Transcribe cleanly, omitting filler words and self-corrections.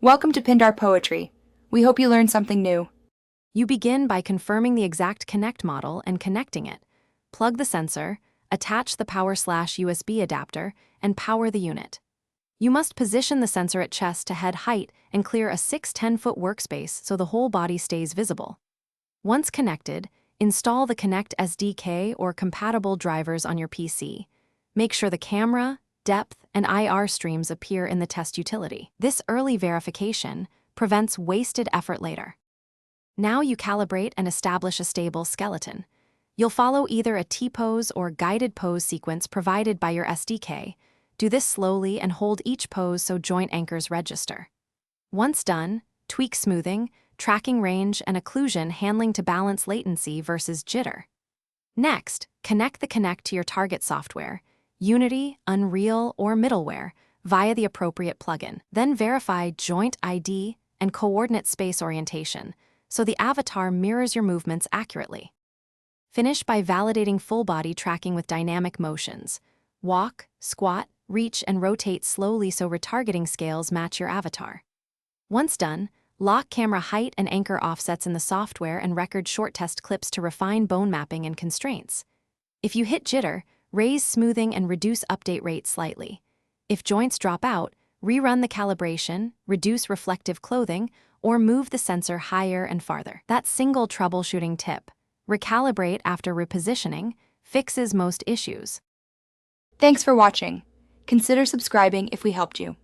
Welcome to Pindar Poetry. We hope you learned something new. You begin by confirming the exact Kinect model and connecting it. Plug the sensor, attach the power/USB adapter, and power the unit. You must position the sensor at chest to head height and clear a 6-10-foot workspace so the whole body stays visible. Once connected, install the Kinect SDK or compatible drivers on your PC. Make sure the camera, depth, and IR streams appear in the test utility. This early verification prevents wasted effort later. Now you calibrate and establish a stable skeleton. You'll follow either a T-pose or guided pose sequence provided by your SDK. Do this slowly and hold each pose so joint anchors register. Once done, tweak smoothing, tracking range, and occlusion handling to balance latency versus jitter. Next, connect the Kinect to your target software, Unity, Unreal, or middleware, via the appropriate plugin. Then verify joint ID and coordinate space orientation, so the avatar mirrors your movements accurately. Finish by validating full body tracking with dynamic motions. Walk, squat, reach, and rotate slowly so retargeting scales match your avatar. Once done, lock camera height and anchor offsets in the software and record short test clips to refine bone mapping and constraints. If you hit jitter, raise smoothing and reduce update rate slightly. If joints drop out, rerun the calibration, reduce reflective clothing, or move the sensor higher and farther. That single troubleshooting tip, recalibrate after repositioning, fixes most issues. Thanks for watching. Consider subscribing if we helped you.